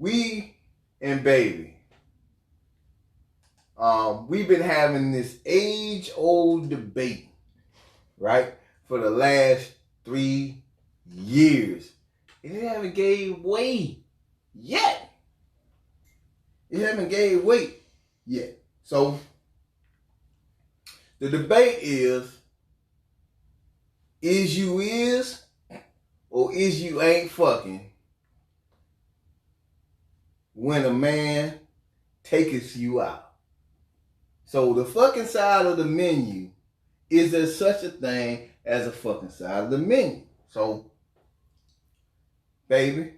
we and baby, we've been having this age-old debate, right, for the last 3 years. And it haven't gave way yet. It haven't gave weight yet. So the debate is you is or is you ain't fucking when a man takes you out. So the fucking side of the menu, is there such a thing as a fucking side of the menu? So, baby,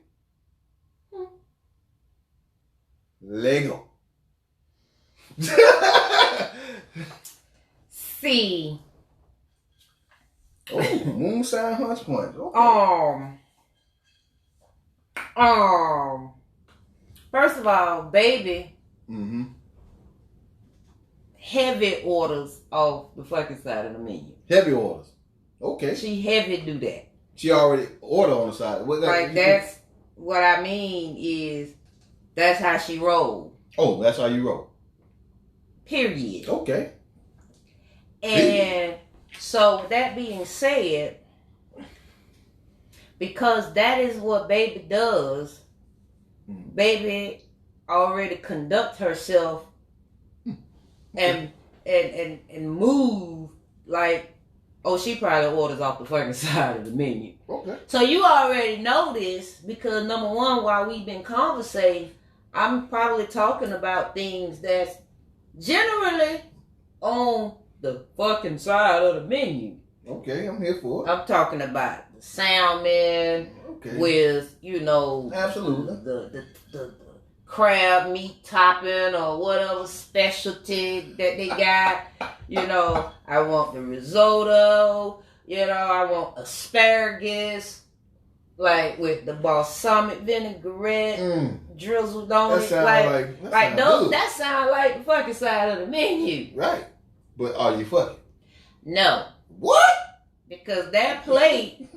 Lego. See. Oh, moon sign hunch punch. Okay. First of all, baby, Mm-hmm. heavy orders off the fucking side of the menu. Heavy orders. Okay. She heavy do that. She already ordered on the side. That's what I mean is that's how she rolled. Oh, that's how you roll. Period. Okay. And so with that being said, because that is what baby does, baby already conduct herself and move like, oh, she probably orders off the fucking side of the menu. Okay. So you already know this because number one, while we've been conversating, I'm probably talking about things that's generally on the fucking side of the menu. Okay, I'm here for it. I'm talking about the salmon with, absolutely the crab meat topping or whatever specialty that they got. I want the risotto. I want asparagus, like with the balsamic vinaigrette drizzled on it. That sound like the fucking side of the menu. Right. But are you fucking? No. What? Because that plate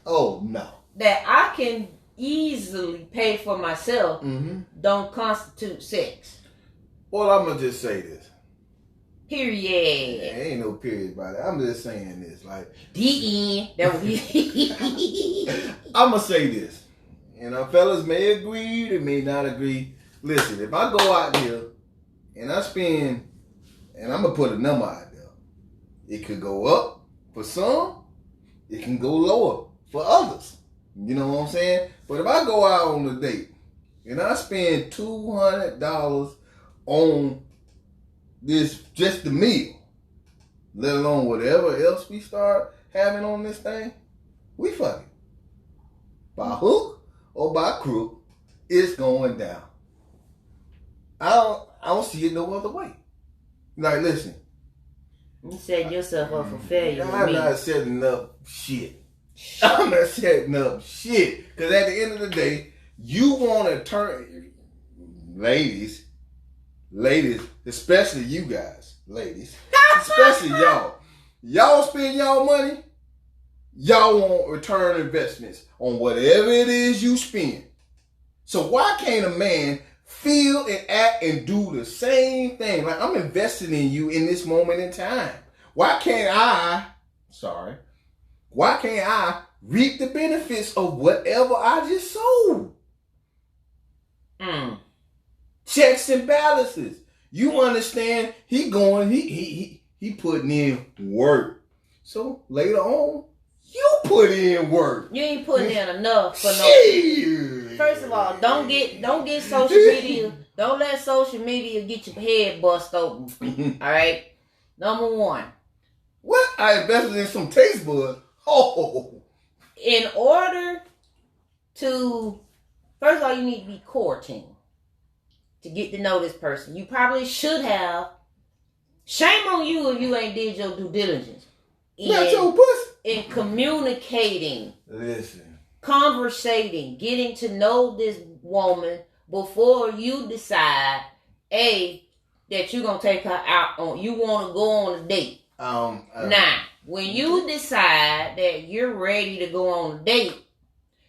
oh no. that I can easily pay for myself don't constitute sex. Well, I'm gonna just say this. Period. There ain't no period about it. I'm just saying this. Like the end. That would be I'm gonna say this. Fellas may agree, they may not agree. Listen, if I go out here and I spend, and I'm gonna put a number out there, it could go up for some, it can go lower for others. You know what I'm saying? But if I go out on a date and I spend $200 on this, just the meal, let alone whatever else we start having on this thing, we fucking. By hook or by crook, it's going down. I don't see it no other way. Like, listen. You set yourself up for failure. I'm not setting up shit. I'm not setting up shit. Because at the end of the day, you want to turn... Ladies, especially you guys, ladies, especially y'all. Y'all spend y'all money, y'all want return investments on whatever it is you spend. So why can't a man feel and act and do the same thing? Like, I'm investing in you in this moment in time. Why can't I reap the benefits of whatever I just sold? Checks and balances. You understand? He putting in work. So later on, you put in work. You ain't putting in enough for no. First of all, don't get social media. Don't let social media get your head bust open. All right. Number one. What? I invested in some taste buds. Oh. In order to, first of all, you need to be courting to get to know this person. You probably should have. Shame on you if you ain't did your due diligence. Not your pussy. In communicating. Listen. Conversating. Getting to know this woman before you decide, that you're going to take her out on, you want to go on a date. Now, when you decide that you're ready to go on a date,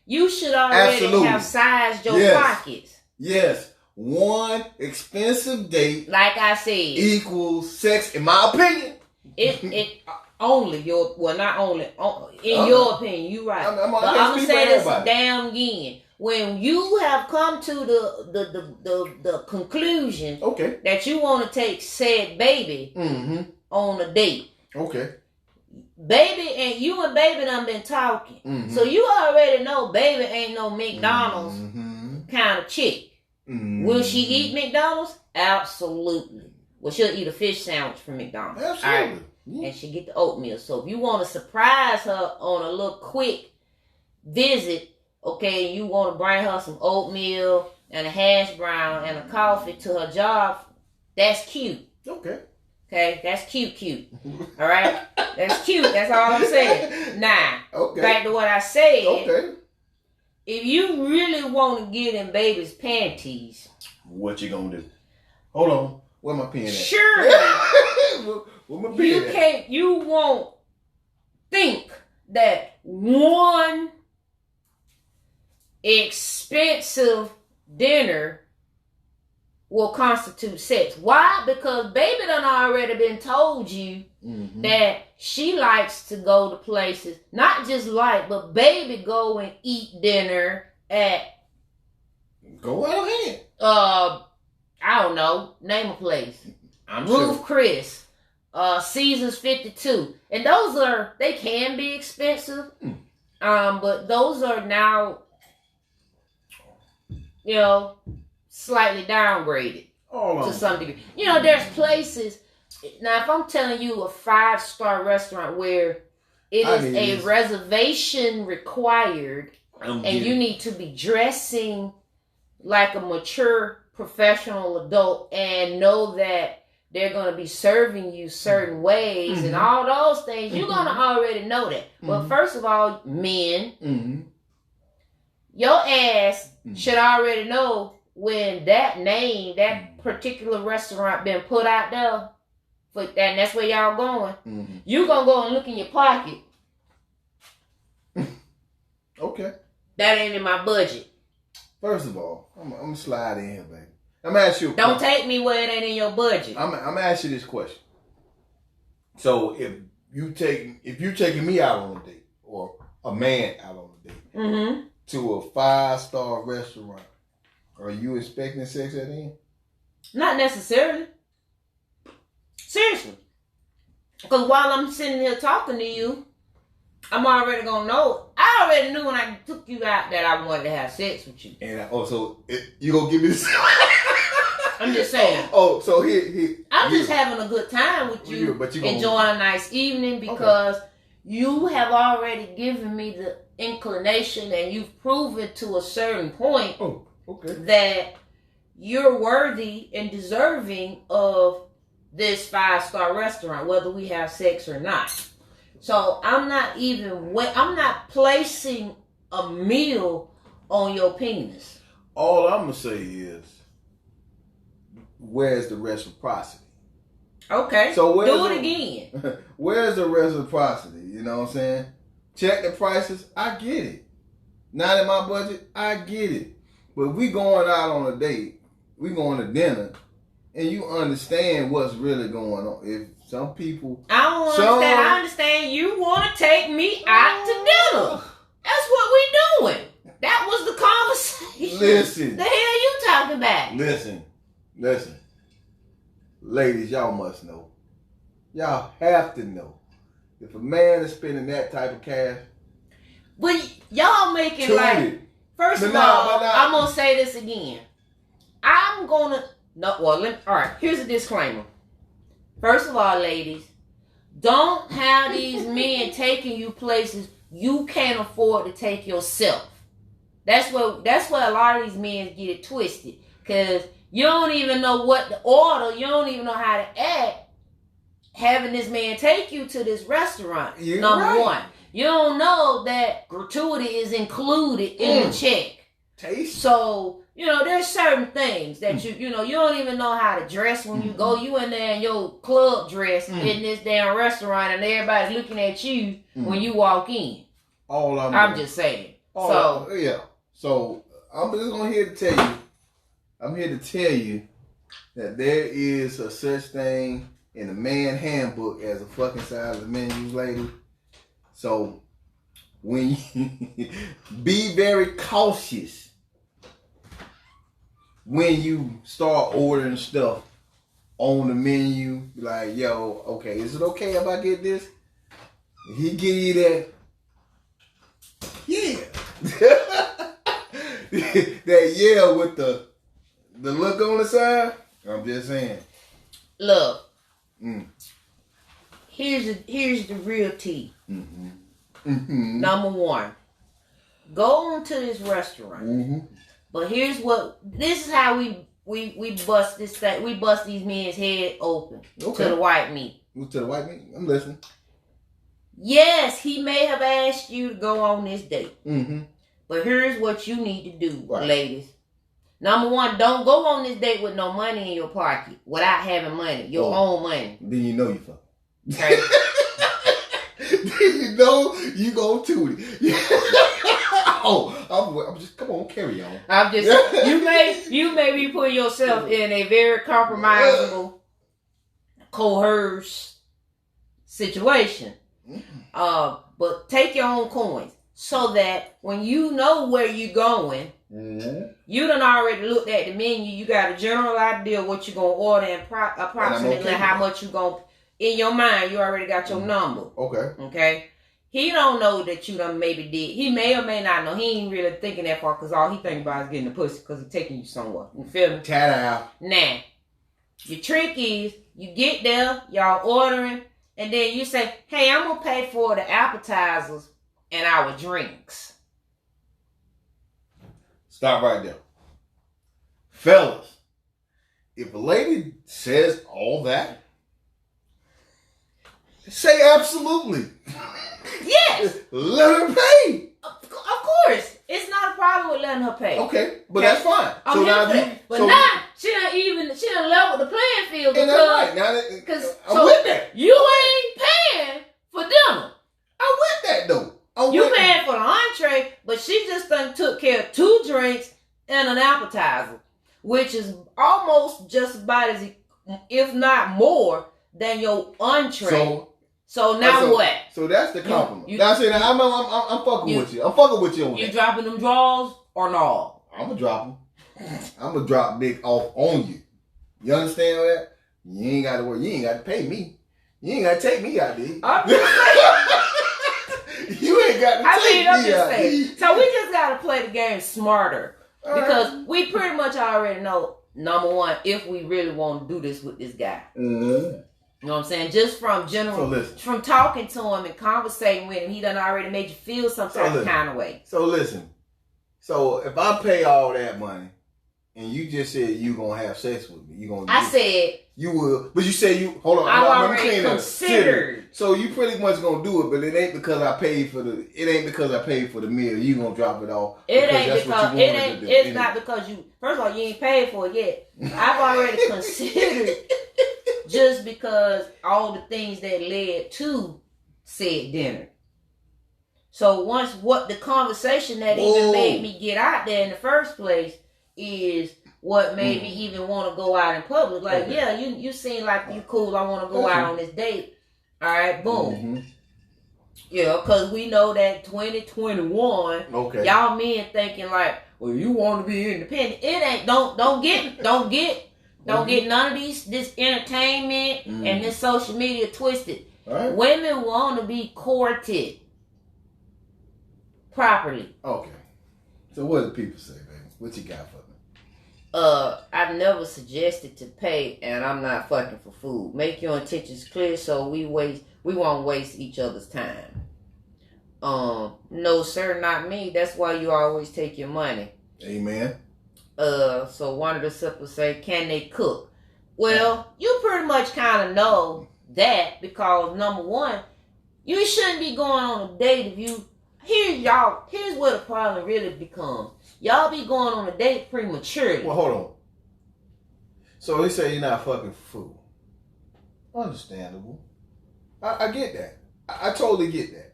you should already have sized your pockets. Yes, one expensive date Like I said, equals sex, in my opinion. it only your not only in your opinion, you right. But I'm gonna say this damn again. When you have come to the conclusion that you want to take said baby on a date, baby and you and baby done been talking, so you already know baby ain't no McDonald's kind of chick. Will she eat McDonald's? Absolutely. Well, she'll eat a fish sandwich from McDonald's. Absolutely. Right? And she get the oatmeal. So if you want to surprise her on a little quick visit, okay, you want to bring her some oatmeal and a hash brown and a coffee to her job, that's cute. Okay, that's cute. All right? That's cute. That's all I'm saying. Now, back to what I said. If you really want to get in baby's panties, what you gonna do? Hold on. Where my pen at? Sure. Where my pen at? You won't think that one expensive dinner will constitute sex. Why? Because baby done already been told you that she likes to go to places, not just but baby go and eat dinner at go right ahead. I don't know, name a place. I'm Ruth sure. Chris, Caesars 52. And they can be expensive. But those are now, slightly downgraded to some degree. There's places. Now, if I'm telling you a 5-star restaurant where it is a reservation required, and you need to be dressing like a mature professional adult and know that they're going to be serving you certain ways and all those things, you're going to already know that. But first of all, men, your ass should already know when that particular restaurant been put out there, and that's where y'all going. You gonna go and look in your pocket. Okay. That ain't in my budget. First of all, I'm gonna slide in here, baby. I'm gonna ask you. Don't take me where it ain't in your budget. I'm gonna ask you this question. So if you taking me out on a date, or a man out on a date, to a 5-star restaurant, are you expecting sex at the end? Not necessarily. Seriously. Because while I'm sitting here talking to you, I'm already going to know. I already knew when I took you out that I wanted to have sex with you. And you going to give me this? I'm just saying. So here. I'm just having a good time with you, enjoying a nice evening because you have already given me the inclination and you've proven to a certain point that you're worthy and deserving of this 5-star restaurant, whether we have sex or not. So I'm not placing a meal on your penis. All I'm gonna say is, where's the reciprocity? Okay. So do it again. Where's the reciprocity? You know what I'm saying? Check the prices. I get it. Not in my budget. I get it. But we going out on a date. We going to dinner. And you understand what's really going on. If some people... I understand you want to take me out to dinner. That's what we doing. That was the conversation. Listen. The hell you talking about? Listen. Ladies, y'all must know. Y'all have to know. If a man is spending that type of cash... But y'all making First of all, I'm going to say this again. I'm going to... all right, here's a disclaimer. First of all, ladies, don't have these men taking you places you can't afford to take yourself. That's where a lot of these men get it twisted. Because you don't even know what to order. You don't even know how to act having this man take you to this restaurant. Number one. You don't know that gratuity is included in the check. Taste. So, there's certain things that you don't even know how to dress when you go. You in there in your club dress in this damn restaurant and everybody's looking at you when you walk in. I'm just saying. So I'm just going here to tell you, I'm here to tell you that there is a such thing in the man handbook as a fucking size of menu, lady. So when you be very cautious when you start ordering stuff on the menu. Like, yo, okay, is it okay if I get this? He give you that, yeah. That yeah with the look on the side. I'm just saying. Look, here's the real tea. Number one, go on to this restaurant. But this is how we bust this thing. We bust these men's head open to the white meat. To the white meat? I'm listening. Yes, he may have asked you to go on this date. But here's what you need to do, ladies. Number one, don't go on this date with no money in your pocket without having money, your own money. Then you know you fuck. Okay. Then you know you go to it. I'm just, come on, carry on. I'm just, you may be putting yourself in a very compromisable, coerced situation. But take your own coins so that when you know where you're going, you done already looked at the menu. You got a general idea of what you're going to order and approximately how much you're going to, in your mind, you already got your number. Okay. He don't know that you done maybe did. He may or may not know. He ain't really thinking that far because all he thinking about is getting the pussy because he's taking you somewhere. You feel me? Ta-da. Now, your trick is you get there, y'all ordering, and then you say, hey, I'm going to pay for the appetizers and our drinks. Stop right there. Fellas, if a lady says all that, say absolutely. Yes. Let her pay. Of course. It's not a problem with letting her pay. Okay, but that's fine. So now she done leveled the playing field because I'm with that. You ain't paying for dinner. I'm with that though. You paying for the entree, but she just done took care of 2 drinks and an appetizer, which is almost just about as, if not more, than your entree. So now what? So that's the compliment. That's it. I'm fucking with you. I'm fucking with you on that. You dropping them draws or no? I'm gonna drop them. I'm gonna drop dick off on you. You understand that? You ain't got to work. You ain't got to pay me. You ain't got to take me out there. You ain't got to take me out there. So we just got to play the game smarter. Because we pretty much already know, number one, if we really want to do this with this guy. You know what I'm saying? Just from from talking to him and conversating with him, he done already made you feel some type of kind of way. So listen. So if I pay all that money and you just said you gonna have sex with me, I said you will, but you said you hold on. I already considered. So you pretty much gonna do it, but it ain't because I paid for the. It ain't because I paid for the meal. You gonna drop it off? It's not because you. First of all, you ain't paid for it yet. I've already considered. Just because all the things that led to said dinner. So what the conversation that even made me get out there in the first place is what made me even want to go out in public. Like, yeah, you seem like you cool. I want to go out on this date. All right, boom. Yeah, because we know that 2021, y'all men thinking like, well, you want to be independent. It ain't. Don't get none of this entertainment and this social media twisted. Right. Women want to be courted properly. Okay. So what do people say, baby? What you got for me? I've never suggested to pay, and I'm not fucking for food. Make your intentions clear so we won't waste each other's time. No sir, not me. That's why you always take your money. Amen. So one of the sisters say, can they cook? Well, you pretty much kind of know that because number one, you shouldn't be going on a date if you. Here's where the problem really becomes. Y'all be going on a date prematurely. Well, hold on. So they say you're not fucking for food. Understandable. I get that. I totally get that.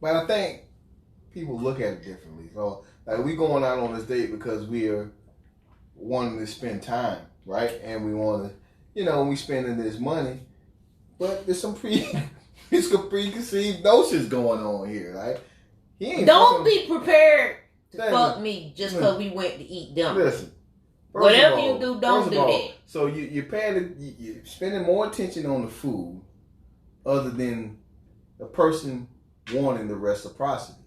But I think people look at it differently. So like we going out on this date because we're wanting to spend time, right? And we want to, we spending this money, but there's some preconceived notions going on here, right? Don't be prepared to fuck me just because we went to eat dinner. Listen, whatever you do, don't do that. So you're spending more attention on the food, other than the person wanting the reciprocity.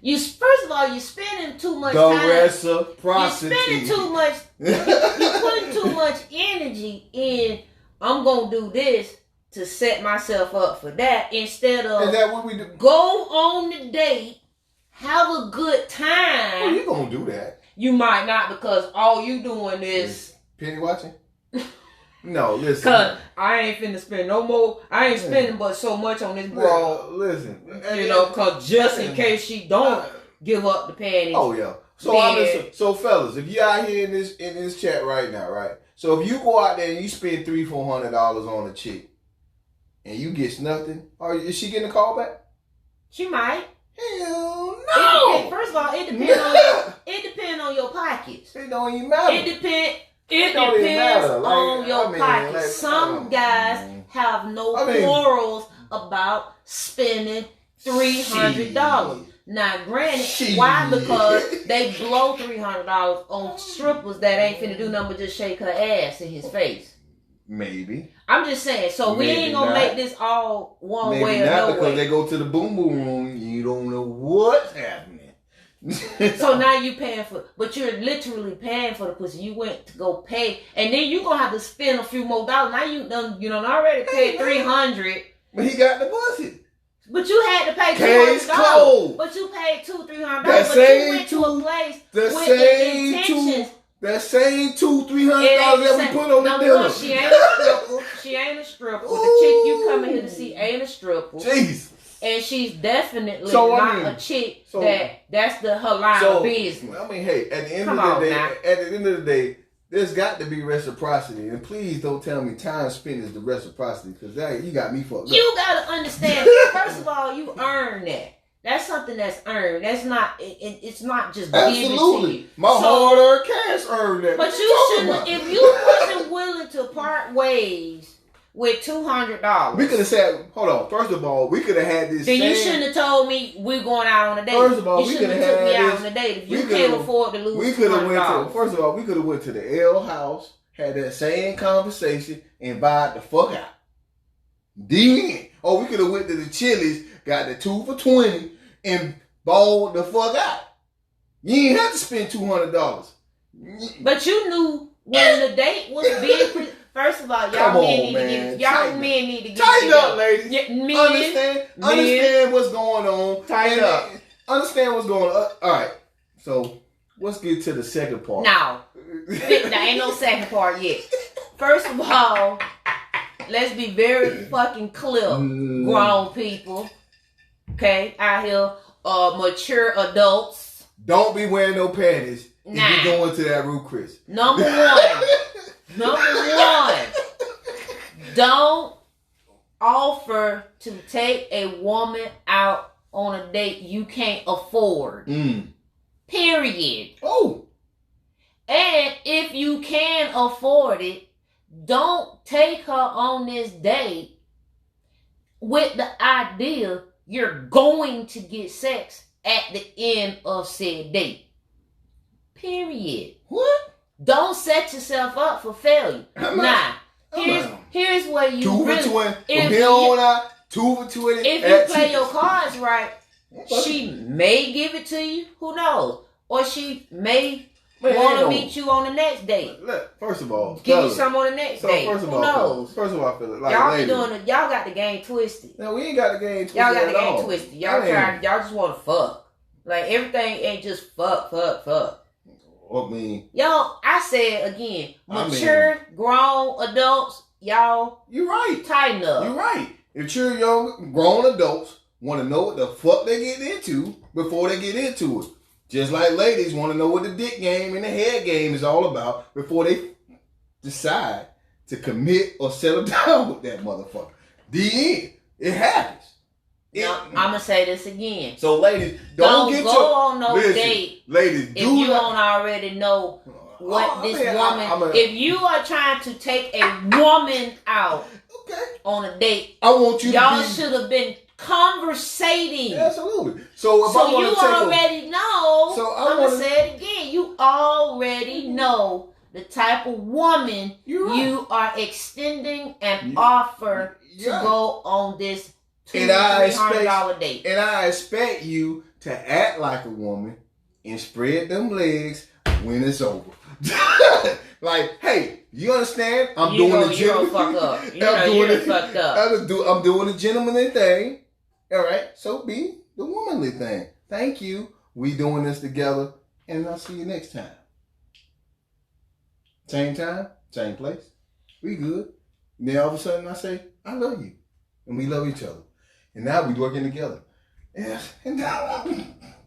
First of all, you're spending too much the time. Reciprocity. You're spending too much. You're putting too much energy in. I'm gonna do this to set myself up for that instead of. Is that what we do? Go on the date, have a good time. Well, you gonna do that? You might not, because all you doing is penny watching. No, listen. Cause I ain't finna spend no more. I ain't spending but so much on this broad. Listen, cause just in case she don't give up the panties. Oh yeah. So fellas, if you out here in this chat right now, right? So if you go out there and you spend $300-400 on a chick, and you get nothing, is she getting a call back? She might. Hell no. First of all, it depends on your pockets. It don't even matter. It depends on your pockets. Some guys have no quarrels about spending $300. Now, granted, why? Because they blow $300 on strippers that ain't finna do nothing but just shake her ass in his face. Maybe. I'm just saying. So we ain't gonna make this all one way or no way. Maybe not, because they go to the boom boom room. You don't know what's happening. So now you paying for, but you're literally paying for the pussy. You went to go pay, and then you gonna have to spend a few more dollars. Now you done already paid $300. But he got the pussy. But you had to pay $200. But you paid $200-300. But you went to a place with the intentions. That same $200-300 that we put on the dinner. She ain't a stripper. She ain't a stripper. The chick you coming here to see ain't a stripper. Jesus. And she's definitely not a chick that's her line of business. I mean, hey, at the end of the day, there's got to be reciprocity. And please don't tell me time spent is the reciprocity, because you got me fucked up. You got to understand, first of all, you earn that. That's something that's earned. That's not. It's not just given to you. My hard-earned cash earned that. But you shouldn't. If you wasn't willing to part ways with $200, we could have said, "Hold on." First of all, we could have had this. Then you shouldn't have told me we're going out on a date. First of all, we could have took me out on a date. If you can't afford to lose, we could have went. First of all, we could have went to the L house, had that same conversation, and vibed the fuck out. Then, we could have went to the Chili's, got the 2 for $20, and balled the fuck out. You ain't have to spend $200. But you knew when the date was being. First of all, y'all men need to get tighten up, ladies. Yeah, understand what's going on. Tighten up. Understand what's going on. All right. So let's get to the second part. No, there ain't no second part yet. First of all, let's be very fucking clear, grown people. Okay, out here, mature adults. Don't be wearing no panties if you going to that Ruth Chris. Number one, don't offer to take a woman out on a date you can't afford. Period. Oh. And if you can afford it, don't take her on this date with the idea you're going to get sex at the end of said date. Period. What? Don't set yourself up for failure. Here's where you 2 for 20. From here on out, 2 for 20. If you play your cards right, she may give it to you. Who knows? Or she may want to meet you on the next date. Look, first of all, give you some on the next date. Who knows? First of all, I feel like y'all be doing it. Y'all got the game twisted. No, we ain't got the game twisted. Y'all got the game twisted. Y'all just want to fuck. Like everything ain't just fuck. I mean, I said again, mature, grown adults, y'all. You're right. Tighten up. You're right. Mature, young, grown adults want to know what the fuck they get into before they get into it. Just like ladies want to know what the dick game and the head game is all about before they decide to commit or settle down with that motherfucker. The end. It happens. Now, I'm going to say this again. So, ladies, don't go on no date ladies, if you don't already know what this woman. If you are trying to take a woman out on a date, I want you. Y'all should have been conversating. Absolutely. So if I you already know. So I'm gonna say it again. You already know the type of woman you are extending an offer to go on this $200-$300 date. And I expect you to act like a woman and spread them legs when it's over. Like, hey, you understand? I'm doing the gentleman. Fuck up. You're fucked up. I'm doing the gentlemanly thing. All right, so be the womanly thing. Thank you. We doing this together, and I'll see you next time. Same time, same place. We good. And then all of a sudden I say, I love you. And we love each other. And now we working together. Yeah. And now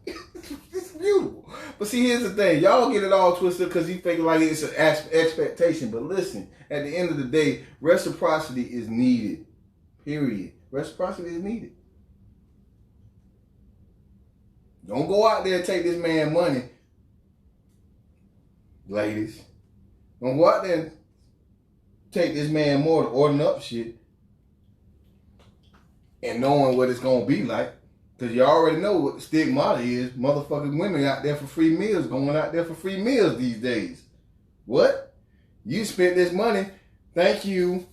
it's beautiful. But see, here's the thing. Y'all get it all twisted because you think like it's an expectation. But listen, at the end of the day, reciprocity is needed. Period. Reciprocity is needed. Don't go out there and take this man money. Ladies. Don't go out there and take this man more to ordering up shit and knowing what it's going to be like. Because you already know what the stigmata is. Motherfucking women out there for free meals, going out there for free meals these days. What? You spent this money, thank you,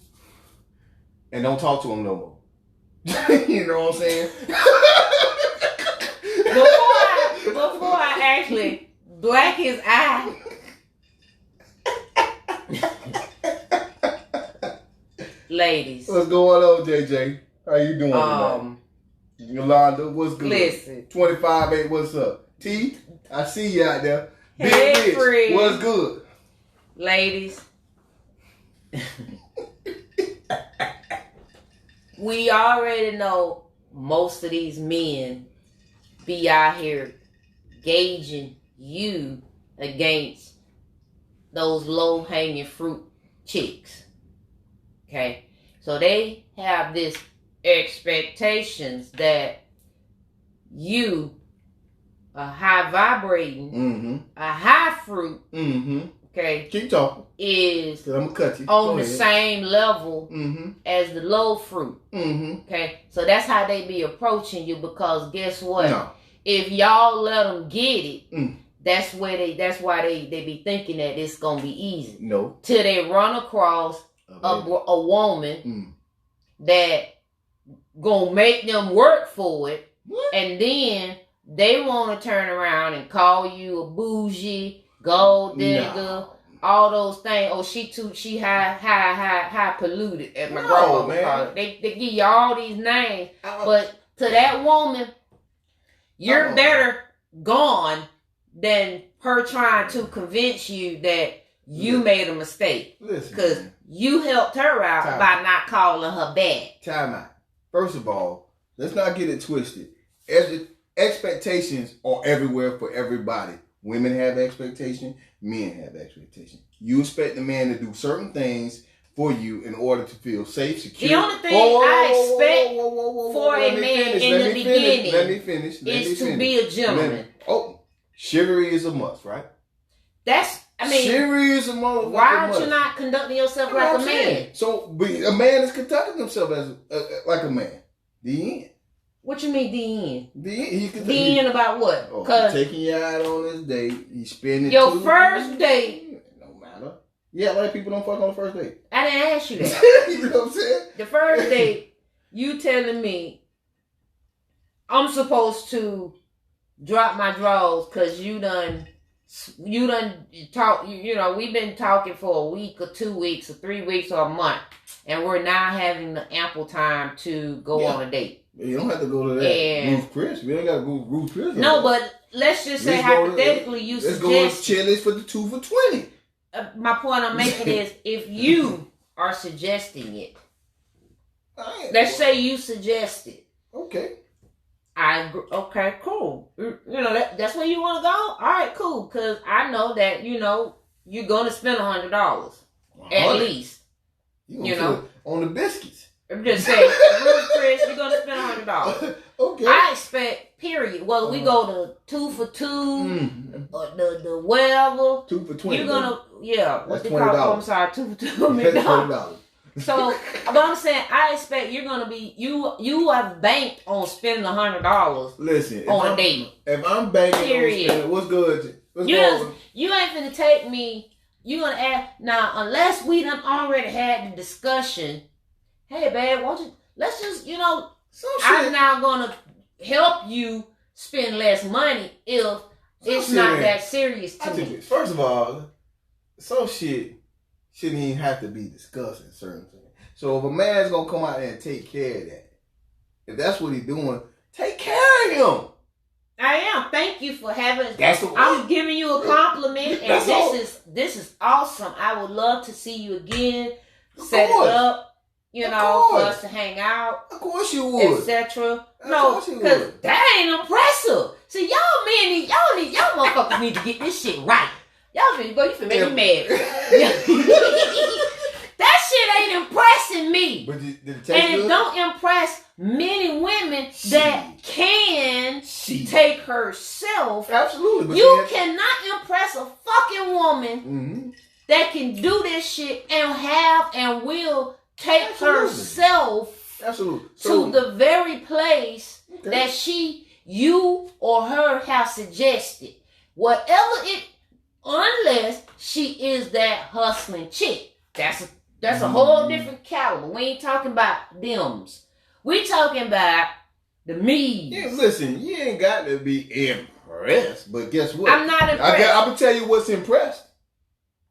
and don't talk to him no more. You know what I'm saying? Before I actually black his eye, ladies. What's going on, JJ? How you doing tonight? Yolanda, what's good? Listen. 25-8, what's up? T, I see you out there. Hey, Big bitch, what's good? Ladies. We already know most of these men be out here gauging you against those low-hanging fruit chicks. Okay? So they have this expectations that you are high vibrating, a high fruit, okay? Keep talking. Is I'm gonna cut you. on the same level as the low fruit. Okay? So that's how they be approaching you because guess what? No. If y'all let them get it, that's why they be thinking that it's gonna be easy. No. Till they run across a woman that gonna make them work for it, and then they want to turn around and call you a bougie, gold digger, all those things. Oh, she high polluted, as my grandma call it. They give you all these names, but to that woman, you're better gone than her trying to convince you that you made a mistake. Because you helped her out by not calling her back. Time out. First of all, let's not get it twisted. Expectations are everywhere for everybody. Women have expectations. Men have expectations. You expect the man to do certain things for you in order to feel safe, secure. The only thing I expect for a man in the beginning is to be a gentleman. Chivalry is a must, right? Chivalry is a motherfucker. Why aren't you not conducting yourself like a man? So a man is conducting himself as like a man. The end. What you mean the end? The end about what? He's taking you out on this date. He's spending your first date. No matter. Yeah, like people don't fuck on the first date. I didn't ask you that. You know what I'm saying? The first date, you telling me I'm supposed to drop my drawers because you done talk. You know, we've been talking for a week or 2 weeks or 3 weeks or a month, and we're now having the ample time to go on a date. You don't have to go to that Ruth Chris. We ain't got to go to Ruth Chris. No, but let's just say hypothetically you suggest. Let's go to Chili's for the 2 for $20. My point I'm making is if you are suggesting it, let's say you suggest it. Okay. Okay, cool. You know, that's where you want to go? All right, cool. Because I know that, you know, you're going to spend $100 at least. You know, on the biscuits. I'm just saying, Ruth Chris, you're gonna spend $100. Okay. I expect, period. Whether we go to 2 for 2, or the whatever. 2 for 20. You're gonna, yeah. What That's they call? $20. Oh, I'm sorry, 2 for 2 That's McDonald's. $20. So, but I'm saying, I expect you're gonna be you have banked on spending $100. Listen, on a date. If I'm banking Period. on spending, what's good? You ain't finna take me. You gonna ask now unless we done already had the discussion. Hey, babe, won't you? Let's just I'm now gonna help you spend less money if it's not that serious to me. First of all, some shit shouldn't even have to be discussed in certain things. So if a man's gonna come out there and take care of that, if that's what he's doing, take care of him. I am. Thank you for having. I'm I'm giving you a compliment, and this is awesome. I would love to see you again. Set it up. For us to hang out. Of course you would. Etc. No, because that ain't impressive. See, y'all motherfuckers need to get this shit right. Y'all finna go, you finna make me mad. That shit ain't impressing me. But did it taste and good? It don't impress many women that can take herself. Absolutely. But you cannot impress a fucking woman that can do this shit and have and will take herself to the very place that you or her have suggested. Whatever it, unless she is that hustling chick. That's a whole different caliber. We ain't talking about thems. We talking about the me's. Yeah, listen, you ain't got to be impressed, but guess what? I'm not impressed. I'm going to tell you what's impressed.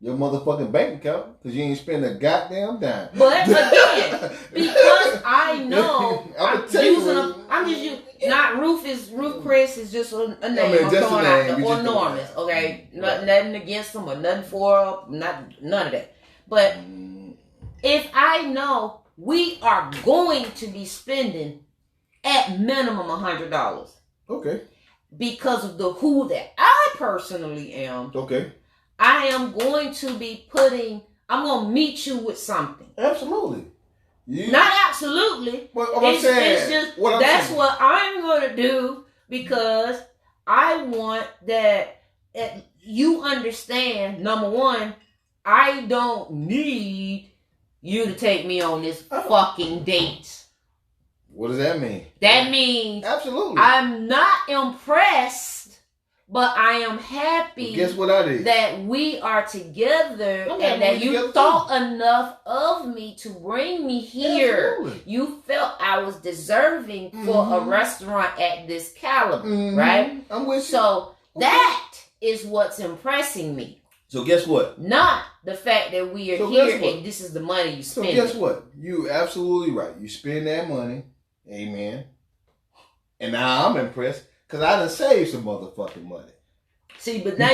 Your motherfucking bank account, because you ain't spend a goddamn dime. But again, because I know I'm just using not Ruth Chris is just a name. I'm throwing out the enormous, okay? Nothing against them or nothing for none of that. But if I know we are going to be spending at minimum $100. Okay. Because of the who that I personally am. Okay. I am going to be I'm going to meet you with something. Absolutely. Not absolutely. What I'm saying. It's just, that's what I'm going to do because I want that you understand, number one, I don't need you to take me on this fucking date. What does that mean? That means absolutely. I'm not impressed. But I am happy guess what I did? That we are together and that you thought enough of me to bring me here. Absolutely. You felt I was deserving for a restaurant at this caliber, right? I'm with you. So that is what's impressing me. So guess what? Not the fact that we are here and this is the money you spend. So guess what? You absolutely right. You spend that money. Amen. And now I'm impressed. Because I done saved some motherfucking money. See, but now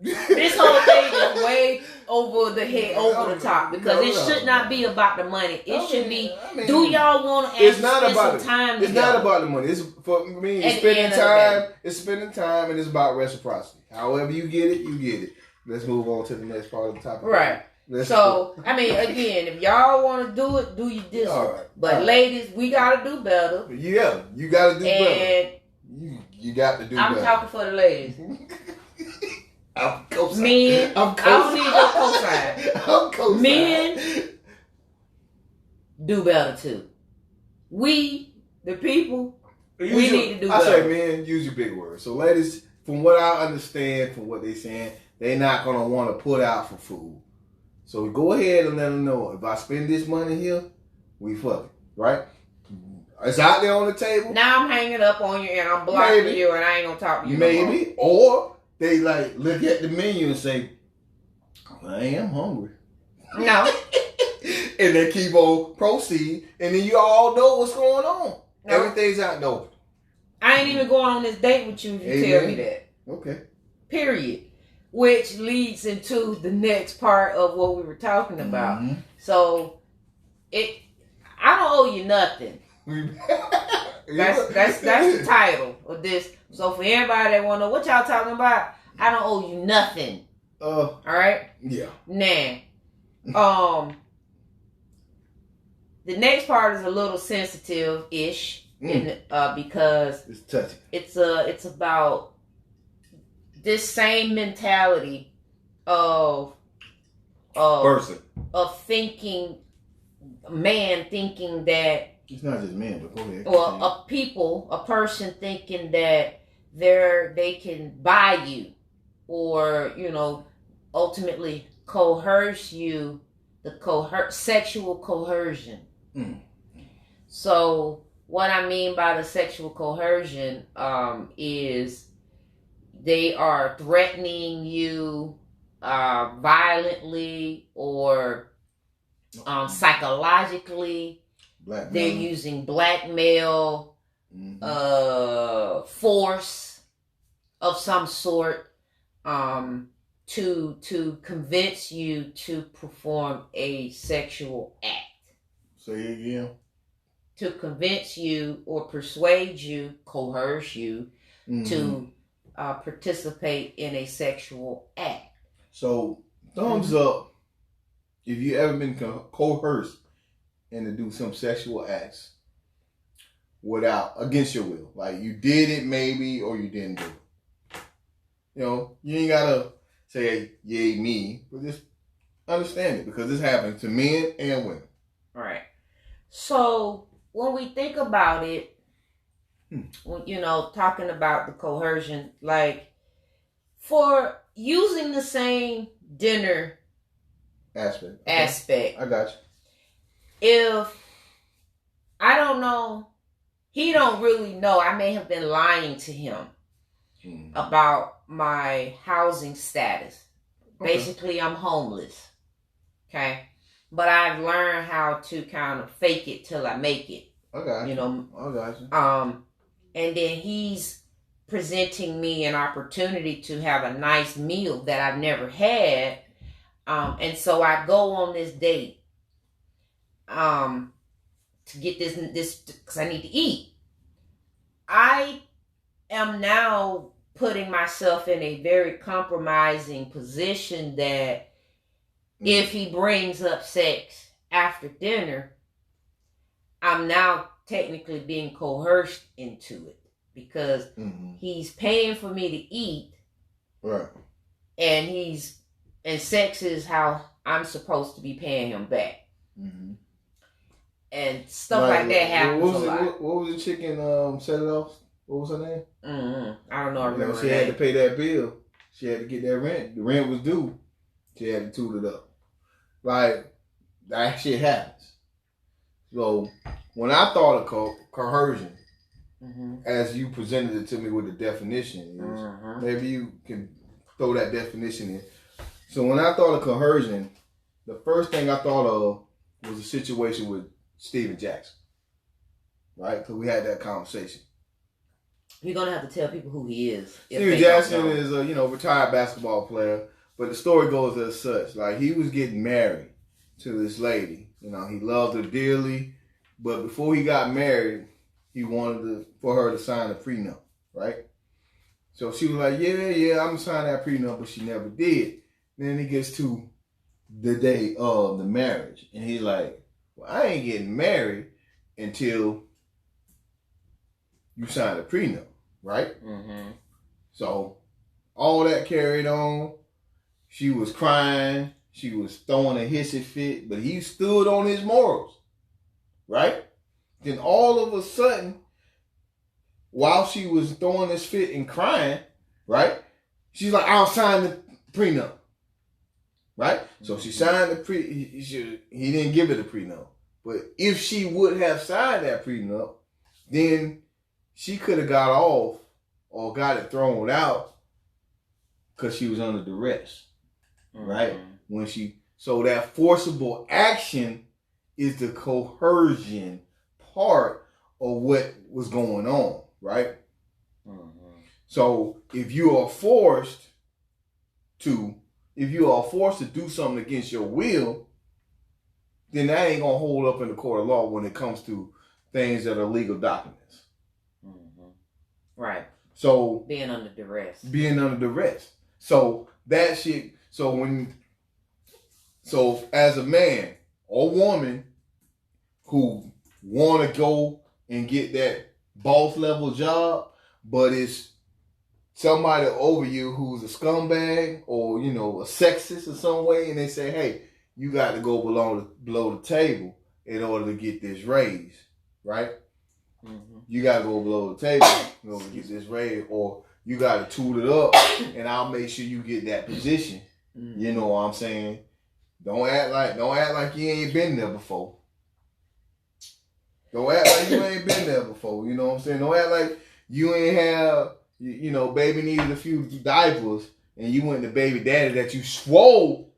this whole thing is way over the head, over the top. Because it should not be about the money. It should be, do y'all want to spend some time together? It's not about the money. It's for me, it's spending time. It's spending time and it's about reciprocity. However you get it, you get it. Let's move on to the next part of the topic. Right. Again, if y'all want to do it, do you this one. Right. But ladies, we got to do better. Yeah, you got to do better. You got to do better. I'm talking for the ladies. I'm co-sign. Men, I don't need your cosign. I'm co-sign. Men, do better too. We, the people, we need to do better. I say men, use your big words. So ladies, from what I understand, from what they're saying, they're not going to want to put out for food. So go ahead and let them know, if I spend this money here, we fucking, right? It's out there on the table. Now I'm hanging up on you and I'm blocking you and I ain't going to talk to you Maybe. No or they like look at the menu and say, I am hungry. No. And they keep on proceed. And then you all know what's going on. No. Everything's out there. I ain't even going on this date with you if you tell me that. Okay. Period. Which leads into the next part of what we were talking about. Mm-hmm. So, I don't owe you nothing. That's the title of this. So for everybody that want to know what y'all talking about, I don't owe you nothing. All right. Yeah. Nah. the next part is a little sensitive-ish, because It's touchy. it's about this same mentality of Person. of thinking, man thinking that, It's not just men, but go ahead. or a person thinking that they can buy you, or ultimately coerce you, sexual coercion. So what I mean by the sexual coercion is they are threatening you violently or psychologically. Blackmail. They're using blackmail, force of some sort, to convince you to perform a sexual act. Say it again. To convince you or persuade you, coerce you to participate in a sexual act. So, thumbs up if you ever been coerced into do some sexual acts against your will. Like you did it maybe or you didn't do it. You ain't gotta say, hey, yay me, but just understand it because this happens to men and women. Right. So when we think about it, talking about the coercion, like for using the same dinner aspect. I got you. If I don't know, he don't really know. I may have been lying to him about my housing status. Okay. Basically, I'm homeless. Okay. But I've learned how to kind of fake it till I make it. I got you. I got you. And then he's presenting me an opportunity to have a nice meal that I've never had. And so I go on this date to get this because I need to eat. I am now putting myself in a very compromising position that if he brings up sex after dinner, I'm now technically being coerced into it because he's paying for me to eat. Right. And sex is how I'm supposed to be paying him back. And stuff like that happens a lot. What was the chicken set it off? What was her name? I don't know. I remember she had to pay that bill. She had to get that rent. The rent was due. She had to toot it up. Like, that shit happens. So, when I thought of coercion, as you presented it to me with the definition, maybe you can throw that definition in. So, when I thought of coercion, the first thing I thought of was a situation with Steven Jackson. Right? Because we had that conversation. You're going to have to tell people who he is. Steven Jackson is a retired basketball player. But the story goes as such. Like, he was getting married to this lady. He loved her dearly. But before he got married, he wanted for her to sign a prenup, right? So she was like, yeah, I'm going to sign that prenup, but she never did. Then it gets to the day of the marriage. And he's like, well, I ain't getting married until you sign a prenup, right? So all that carried on. She was crying. She was throwing a hissy fit, but he stood on his morals, right? Then all of a sudden, while she was throwing this fit and crying, right? She's like, I'll sign the prenup, right? So she signed the he didn't give her the prenup. But if she would have signed that prenup, then she could have got off or got it thrown out because she was under duress. Right? So that forcible action is the coercion part of what was going on, right? So if you are forced to do something against your will, then that ain't gonna hold up in the court of law when it comes to things that are legal documents. Right. So being under duress. So that shit. So as a man or woman who want to go and get that boss level job, but it's somebody over you who's a scumbag or, you know, a sexist in some way, and they say, hey, you got to go below the table in order to get this raise, right? Mm-hmm. You got to go below the table in order to get this raise, or you got to tool it up, and I'll make sure you get that position. Mm-hmm. You know what I'm saying? Don't act like you ain't been there before. Don't act like you ain't been there before. You know what I'm saying? Don't act like you ain't have, you know, baby needed a few diapers and you went to baby daddy that you swole,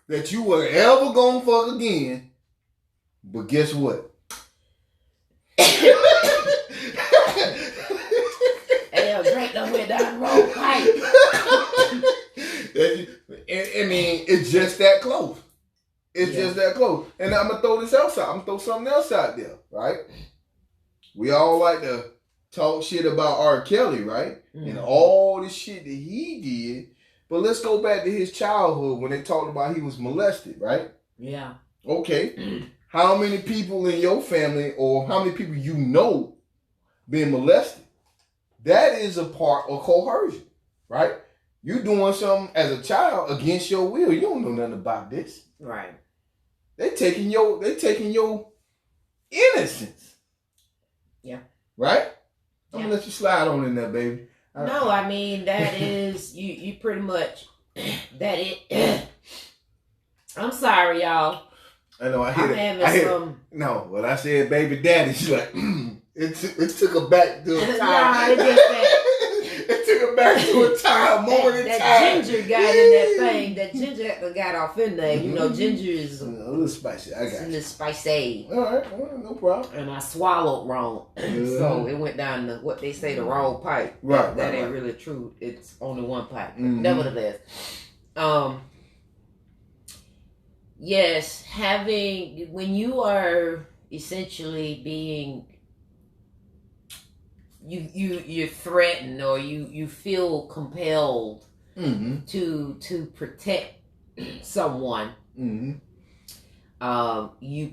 that you were ever gonna fuck again. But guess what? Hey, Drake done went down the wrong pipe. I mean, it's just that close. It's just that close. And I'm going to throw this else out. I'm going to throw something else out there, right? We all like to talk shit about R. Kelly, right? Mm-hmm. And all the shit that he did. But let's go back to his childhood when they talked about he was molested, right? Yeah. Okay. Mm-hmm. How many people in your family or how many people you know been molested? That is a part of coercion, right? You doing something as a child against your will. You don't know nothing about this. Right. They taking your innocence. Yeah. Right? I'm gonna let you slide on in there, baby. No, I mean that is you pretty much that it I'm sorry, y'all. I know I hit it. No, when I said baby daddy, she's like, it took her back to a time. Nah, it just that. It took her back to a time, moment in time. That ginger got in that thing. That ginger got off in there. You know, ginger is a little spicy. I got a little spicy. All right, no problem. And I swallowed wrong, so it went down the what they say the wrong pipe. Right, that ain't really true. It's only one pipe. Mm-hmm. Nevertheless, yes, when you are essentially being you're threatened or you feel compelled to protect someone, you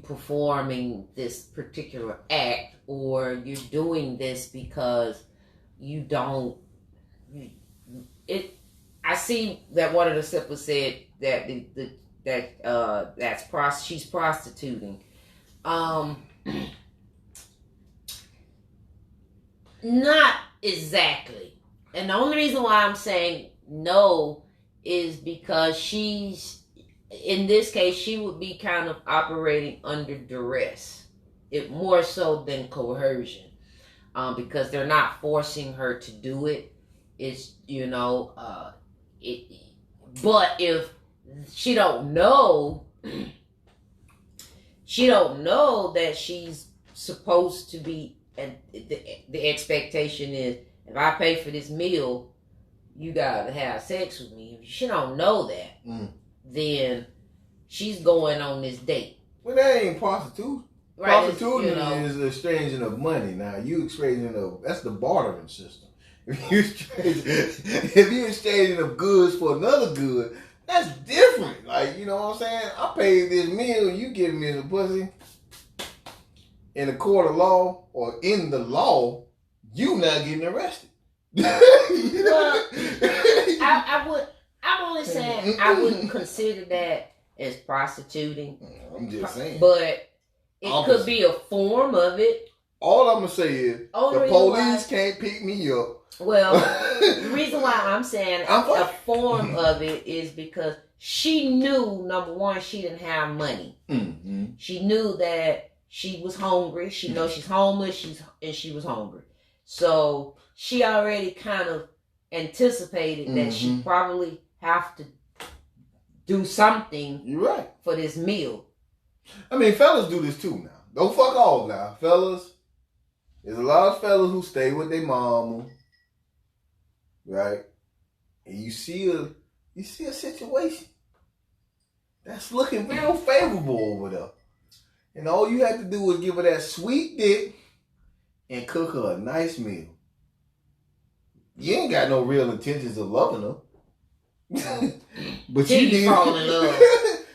performing this particular act, or you're doing this because you don't I see that one of the sippers said that she's prostituting. Not exactly. And the only reason why I'm saying no is because in this case, she would be kind of operating under duress. It more so than coercion. Because they're not forcing her to do it. It's, but if she don't know that she's supposed to be, and the expectation is, if I pay for this meal, you gotta have sex with me. If she don't know that, then she's going on this date. Well, that ain't prostitution. Right, prostitution is exchanging of money. Now, that's the bartering system. If you exchanging of goods for another good, that's different. Like, you know what I'm saying? I paid this meal, you give me the pussy. In a court of law or in the law, you not getting arrested. Well, I'm only saying I wouldn't consider that as prostituting. I'm just saying. But it could be a form of it. All I'm going to say is the police can't pick me up. Well, the reason why I'm saying a form of it is because she knew, number one, she didn't have money. Mm-hmm. She knew that she was hungry. She knows she's homeless. She was hungry. So she already kind of anticipated that she probably have to do something for this meal. I mean, fellas do this too now. Don't fuck off now. Fellas, there's a lot of fellas who stay with their mama, right? And you see a situation that's looking real favorable over there. And all you have to do is give her that sweet dick and cook her a nice meal. You ain't got no real intentions of loving her. But till you fall in love.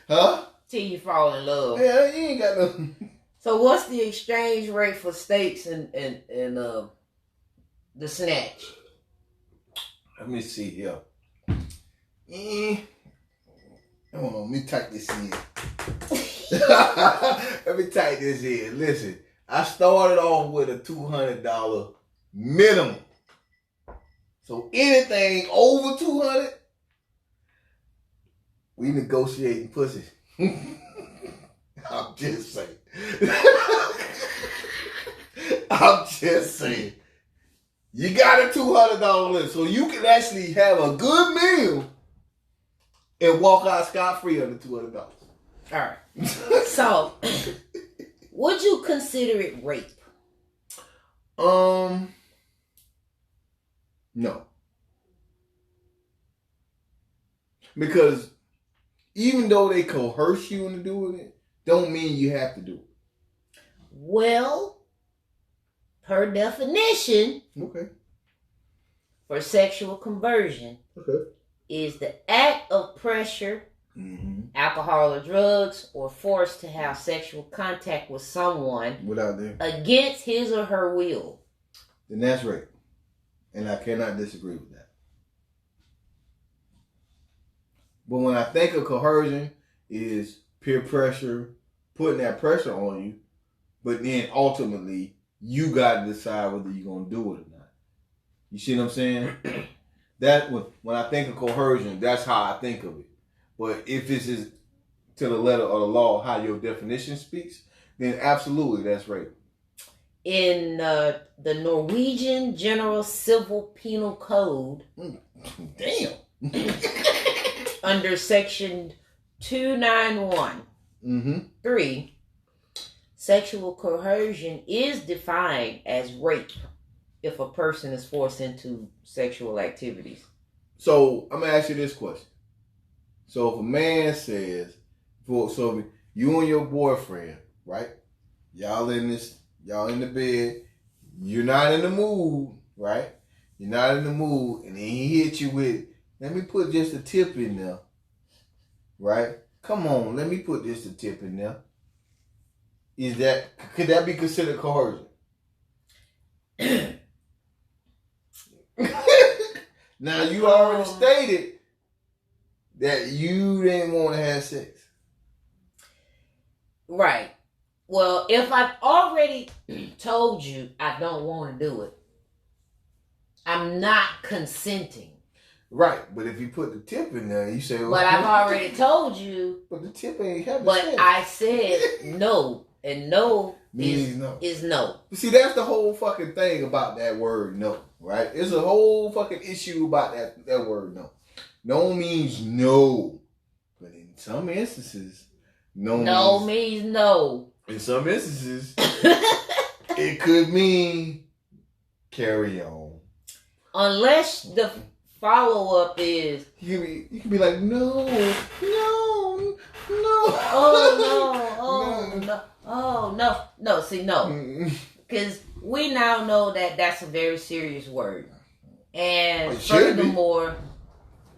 Huh? till you fall in love. Yeah, you ain't got no. So what's the exchange rate for steaks and the snatch? Let me see here. Hold on, let me type this in. Let me type this in. Listen, I started off with a $200 minimum. So anything over $200, we negotiating pussy. I'm just saying. I'm just saying. You got a $200 limit, so you can actually have a good meal and walk out scot-free under $200. All right. So, would you consider it rape? No. Because even though they coerce you into doing it, don't mean you have to do it. Well, per definition, Okay. for sexual conversion, is the act of pressure, alcohol or drugs, or force to have sexual contact with someone Without them. against his or her will. Then that's rape. And I cannot disagree with that. But when I think of coercion, is peer pressure, putting that pressure on you, but then ultimately you got to decide whether you're going to do it or not. You see what I'm saying? That when I think of coercion, that's how I think of it. But if this is to the letter of the law, how your definition speaks, then absolutely that's rape. In the Norwegian General Civil Penal Code, Damn. under section 291, 3, sexual coercion is defined as rape if a person is forced into sexual activities. So I'm gonna ask you this question. So if a man says, so you and your boyfriend, right? Y'all in the bed, you're not in the mood, right? You're not in the mood, and then he hit you with, let me put just a tip in there, right? Come on, let me put just a tip in there. Could that be considered coercion? Now you already stated that you didn't want to have sex. Right. Well, if I've already told you I don't want to do it, I'm not consenting. Right, but if you put the tip in there, you say, well, but I've already told you. But the tip ain't having But sex. I said no, and no means no. Is no. See, that's the whole fucking thing about that word no, right? It's a whole fucking issue about that word no. No means no. But in some instances, no means no. In some instances, it could mean carry on. Unless the follow-up is... You can be like, no. No. See, no. Because we now know that that's a very serious word. And furthermore,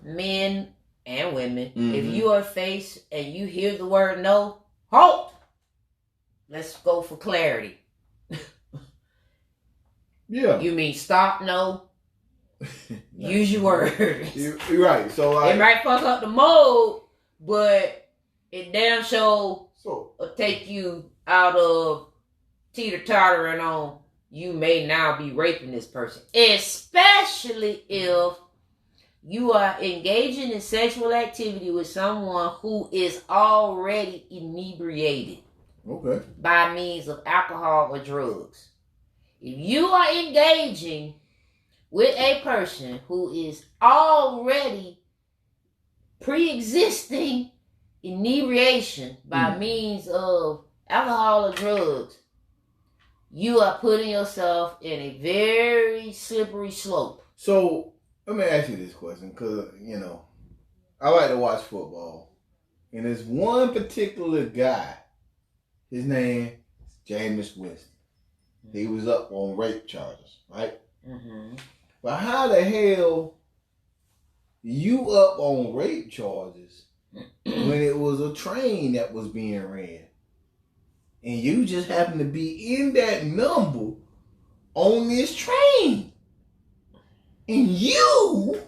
men and women, if you are faced and you hear the word no, halt! Let's go for clarity. Yeah. You mean stop, no? Use your words. You're right. So it might fuck up the mode, but it damn sure will take you out of teeter-tottering on you may now be raping this person. Especially if you are engaging in sexual activity with someone who is already inebriated. Okay. By means of alcohol or drugs. If you are engaging with a person who is already pre-existing inebriation by means of alcohol or drugs, you are putting yourself in a very slippery slope. So, let me ask you this question, because, I like to watch football. And there's one particular guy, his name is Jameis Winston. He was up on rape charges, right? But how the hell you up on rape charges when it was a train that was being ran. And you just happen to be in that number on this train. And you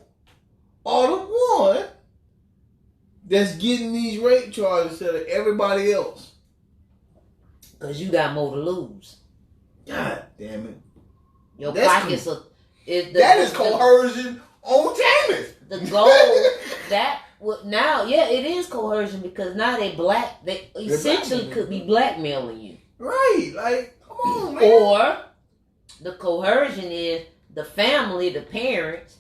are the one that's getting these rape charges instead of everybody else. Because you got more to lose. God damn it. Your pockets are... That is coercion on Tammuz. The goal that would now, yeah, it is coercion because now they essentially could be blackmailing you. Right, like, come on, man. Or the coercion is the family, the parents,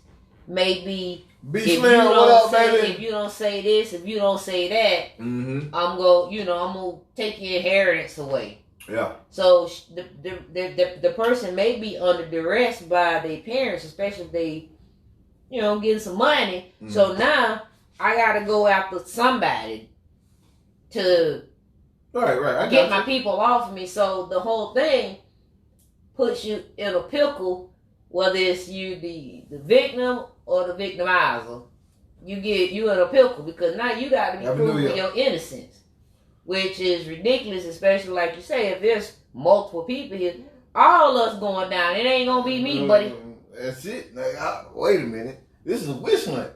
may be Slim, what up, baby? If you don't say this, if you don't say that, mm-hmm. I'm gonna take your inheritance away. Yeah. So the person may be under duress by their parents, especially if they, getting some money. Mm-hmm. So now I gotta go after somebody to right. Get my people off of me. So the whole thing puts you in a pickle, whether it's you the victim or the victimizer. You in a pickle because now you got to be proving your innocence, which is ridiculous, especially like you say, if there's multiple people here, all us going down, it ain't gonna be me, buddy. That's it. Like, wait a minute, this is a wish hunt.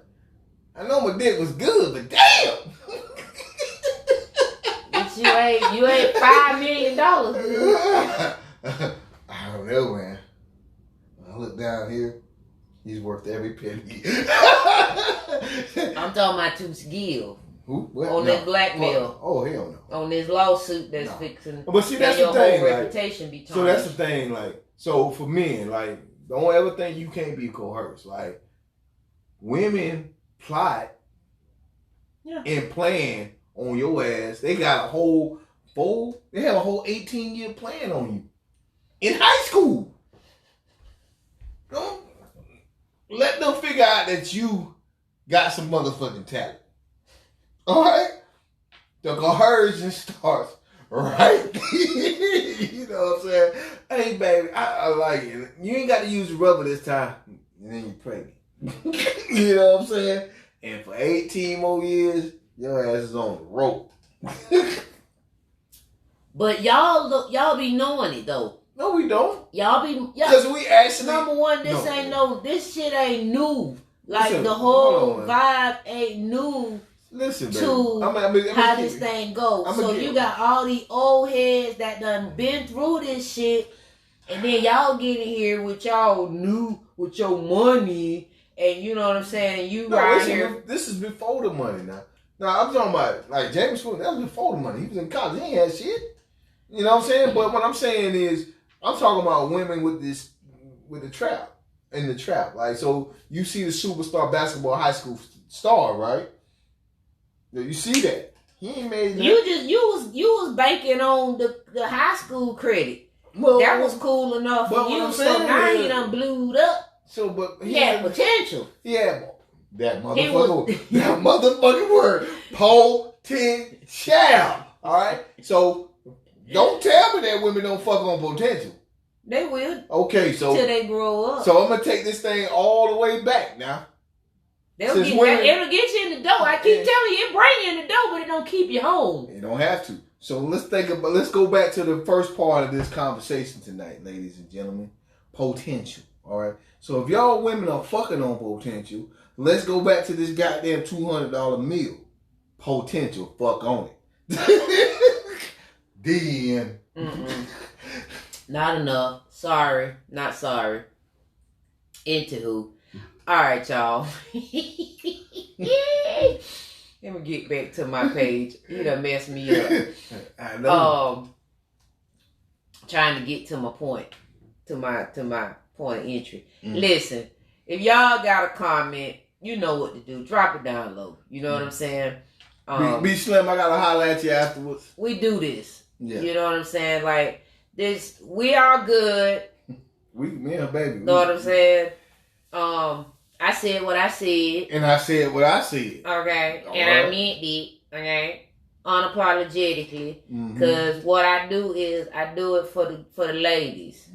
I know my dick was good, but damn. But you ain't $5 million. I don't know, man. When I look down here, he's worth every penny. I'm talking about to give. Who? What? On this blackmail. Oh, hell no. On this lawsuit that's fixing. But see, that's the thing. Whole reputation be so that's the thing. Like, so for men, like, don't ever think you can't be coerced. Like, women plot and plan on your ass. They got a whole 18-year plan on you in high school. Don't let them figure out that you got some motherfucking talent. All right, the coercion starts right. You know what I'm saying? Hey, baby, I like it. You ain't got to use the rubber this time, and then you pregnant. You know what I'm saying? And for 18 more years, your ass is on the rope. But y'all be knowing it though. No, we don't. Y'all be because we actually number one. This shit ain't new. Like listen, the whole vibe ain't new. Listen, to how this thing goes. So you got all these old heads that done been through this shit, and then y'all get in here with y'all new with your money, and you know what I'm saying. And you right here. This is before the money now. Now I'm talking about like James Spoon. That was before the money. He was in college. He ain't had shit. You know what I'm saying? But what I'm saying is, I'm talking about women with the trap in the trap. Like, so you see the superstar basketball high school star, right? You see that he ain't made that. You was banking on the high school credit. Well, that was cool enough for you. So now he done blew up. So, but he had potential. Yeah, that motherfucker. That motherfucking word, potential. All right. So don't tell me that women don't fuck on potential. They will. Okay, so till they grow up. So I'm gonna take this thing all the way back now. It'll get you in the door. I keep telling you, it bring you in the door, but it don't keep you home. It don't have to. So let's go back to the first part of this conversation tonight, ladies and gentlemen. Potential. All right. So if y'all women are fucking on potential, let's go back to this goddamn $200 meal. Potential. Fuck on it. Then. Not enough. Sorry. Not sorry. Into who? All right, y'all. Let me get back to my page. You done messed me up. I know. Trying to get to my point. To my point of entry. Listen, if y'all got a comment, you know what to do. Drop it down low. You know what I'm saying? Be Slim, I gotta holler at you afterwards. We do this. Yeah. You know what I'm saying? Like this, we are good. Me and baby. Know what I'm saying? I said what I said. And I said what I said. Okay. All and right. I meant it. Okay. Unapologetically. Because what I do is I do it for the ladies.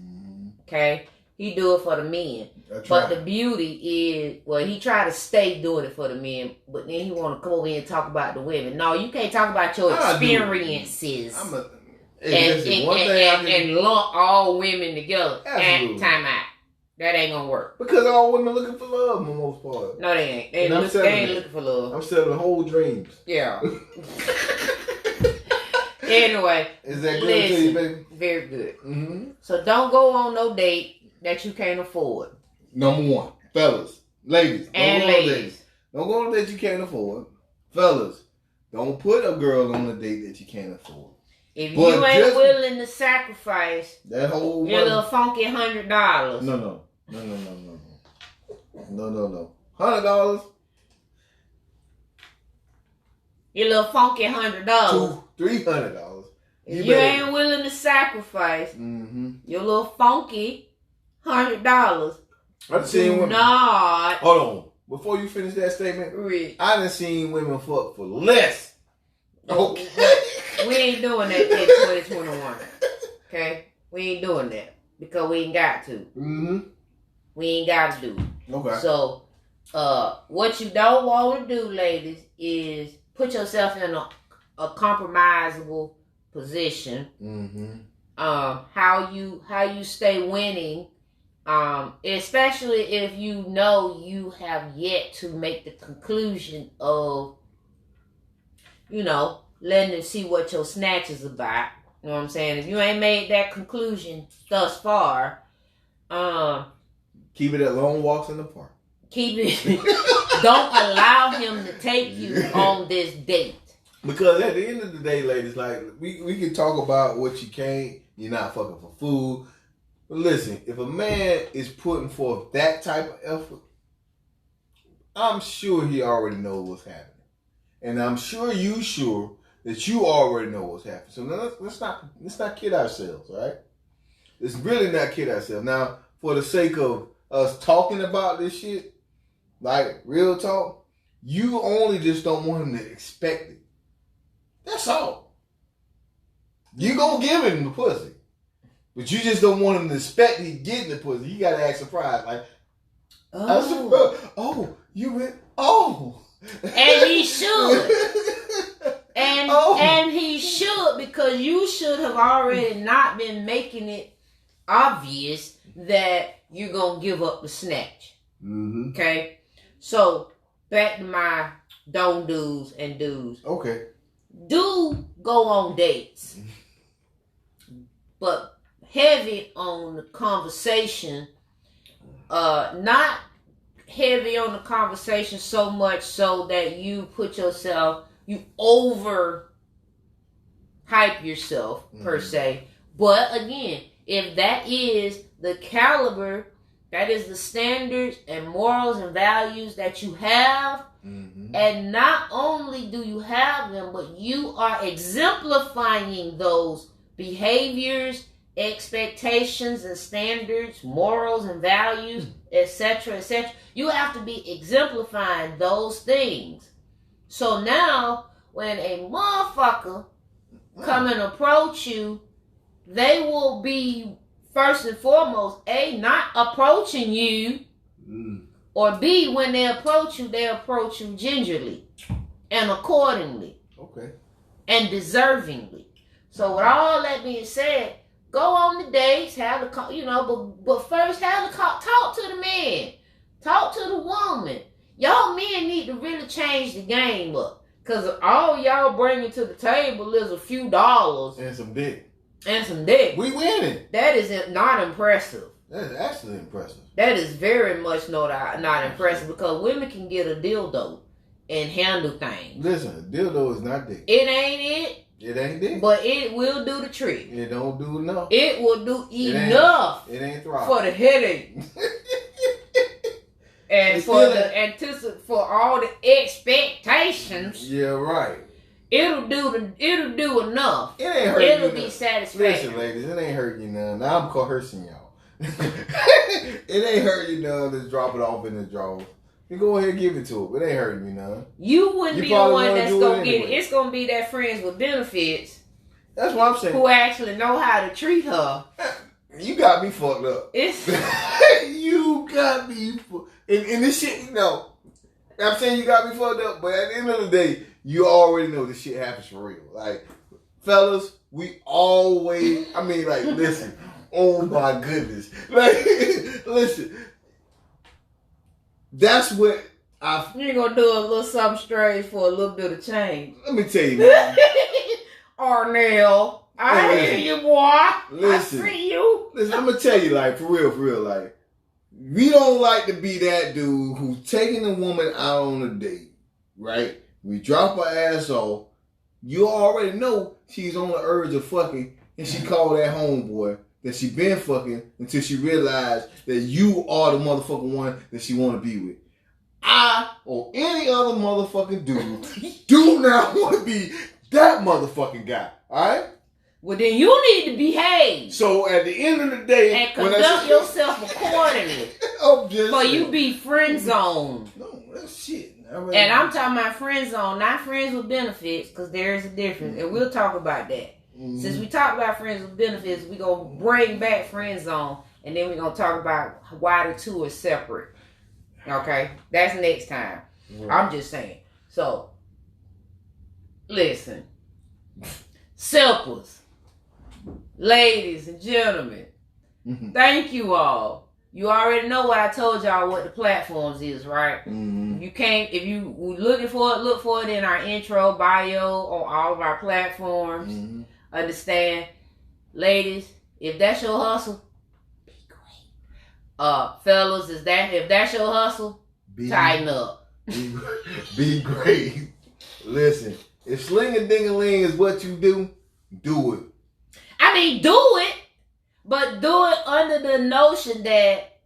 Okay. He do it for the men. That's But right. the beauty is, well, he try to stay doing it for the men, but then he want to come over here and talk about the women. No, you can't talk about your I do. experiences Hey, listen, one thing I can, and lump all women together. Absolutely. And time out. That ain't gonna work. because all women looking for love for the most part. No, they ain't. They And I'm ain't, they selling ain't it. looking for love. I'm selling whole dreams. Yeah. Anyway, Is that good to you, baby? very good. Mm-hmm. So don't go on no date that you can't afford. Number one, fellas, ladies, And don't go on a date. ladies. Don't go on a date you can't afford. Fellas, don't put a girl on a date that you can't afford. If But you ain't just- willing to sacrifice That whole your little funky $100. No. $100, Your little funky $100. $300. If you ain't willing to sacrifice Mm-hmm. your little funky $100, I've seen do women. not Hold on. Before you finish that statement, rich. I done seen women fuck for less. Okay. We ain't doing that in 2021. Okay? We ain't doing that. Because we ain't got to. Mm-hmm. We ain't got to do it. Okay. So, what you don't want to do, ladies, is put yourself in a compromisable position. Mm-hmm. How you stay winning, especially if you know you have yet to make the conclusion of, letting them see what your snatch is about. You know what I'm saying? If you ain't made that conclusion thus far, Keep it at long walks in the park. keep it. Don't allow him to take you on this date. Because at the end of the day, ladies, like we can talk about what you can't. You're not fucking for food. But listen, if a man is putting forth that type of effort, I'm sure he already knows what's happening, and I'm sure that you already know what's happening. So now let's not kid ourselves, all right? Let's really not kid ourselves. Now, for the sake of us talking about this shit, like real talk, you only just don't want him to expect it. That's all. You gonna give him the pussy, but you just don't want him to expect he's getting the pussy. You gotta act surprised, like, oh, you went, oh, And he should. And Oh. and he should, because you should have already not been making it obvious that you're gonna give up the snatch. Mm-hmm. Okay? So back to my don't do's and do's. Okay. Do go on dates. But heavy on the conversation. Not heavy on the conversation so much so that you over hype yourself per se. But again, if that is the caliber, that is the standards and morals and values that you have, and not only do you have them, but you are exemplifying those behaviors, expectations and standards, morals and values, etc., etc. You have to be exemplifying those things. So now, when a motherfucker come and approach you, they will be, first and foremost, A, not approaching you, or B, when they approach you gingerly and accordingly. Okay. And deservingly. So with all that being said, go on the dates, have the but first have the talk to the man, talk to the woman. Y'all men need to really change the game up, cause all y'all bringing to the table is a few dollars And some dick. and some dick. We winning. That is not impressive. That's actually impressive. That is very much not impressive, because women can get a dildo and handle things. Listen, dildo is not dick. It ain't it. It ain't dick. But it will do the trick. It don't do enough. It will do enough It ain't throbbing. for the headache and It's for still the for all the expectations. Yeah, right. It'll do enough. It ain't hurting It'll you be none. satisfactory. Listen, ladies, it ain't hurting you none. Now I'm coercing y'all. It ain't hurting you none. Just drop it off in the drawers. You go ahead and give it to it. It ain't hurting you none. You wouldn't You be the probably one wanna that's do it gonna get it. anyway. It's gonna be that friends with benefits That's what I'm saying. who actually know how to treat her You got me fucked up. It's You got me and this shit, you know, I'm saying you got me fucked up, but at the end of the day, you already know this shit happens for real. Like, fellas, we always, I mean, like, listen, oh my goodness. Like, listen, that's what you ain't gonna do a little something strange for a little bit of change. let me tell you, man. Arnell, I hear you, boy. Listen. I see you. Listen, I'm gonna tell you, like, for real, like, we don't like to be that dude who's taking a woman out on a date, right? We drop her ass off. You already know she's on the urge of fucking, and she called that homeboy that she been fucking until she realized that you are the motherfucking one that she want to be with. I or any other motherfucking dude do not want to be that motherfucking guy. All right. Well, then you need to behave. So at the end of the day, and conduct yourself accordingly. For you be friend zoned. No, that's shit. And I'm talking about friend zone, not friends with benefits, because there is a difference. And we'll talk about that. Mm-hmm. Since we talk about friends with benefits, we're going to bring back friend zone. And then we're going to talk about why the two are separate. Okay? That's next time. Mm-hmm. I'm just saying. So, listen. Simplers. Ladies and gentlemen. Mm-hmm. Thank you all. You already know what I told y'all what the platforms is, right? Mm-hmm. If you looking for it, look for it in our intro, bio, on all of our platforms. Mm-hmm. Understand? Ladies, if that's your hustle, be great. Fellas, if that's your hustle, tighten up. Be great. Listen, if sling-a-ding-a-ling is what you do it. I mean, do it. But do it under the notion that,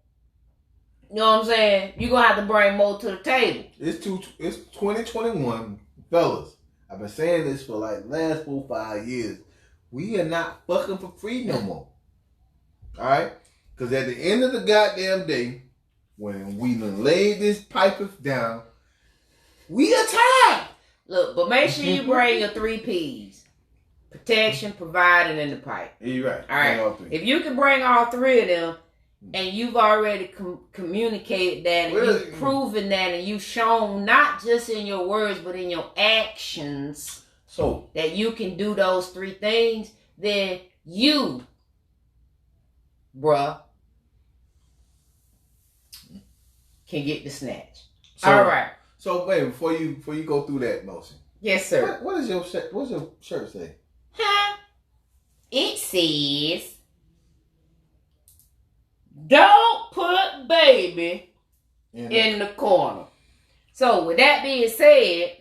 you know what I'm saying, you're going to have to bring more to the table. It's 2021. Fellas, I've been saying this for like last 4-5 years. We are not fucking for free no more. Alright? Because at the end of the goddamn day, when we done laid this pipe down, we are tired. Look, but make sure you bring your 3 P's. Protection, providing, and the pipe. You're right. All right. If you can bring all 3 of them, and you've already communicated that, and you've proven that, and you've shown not just in your words but in your actions, so that you can do those 3 things, then you, bruh, can get the snatch. All right. So wait, before you go through that motion. Yes, sir. What's your shirt say? It says, don't put baby in the corner. So with that being said,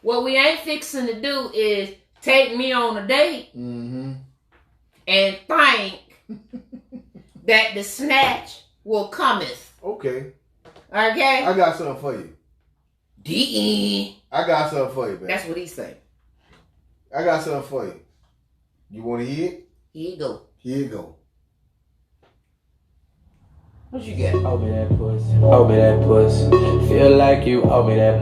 what we ain't fixing to do is take me on a date and think that the snatch will cometh. Okay. Okay? I got something for you. D-E. I got something for you, man. That's what he say. I got something for you. You want to hear it? Here you go. Here you go. What you get? Owe me that puss. Owe me that puss. Feel like you owe me that.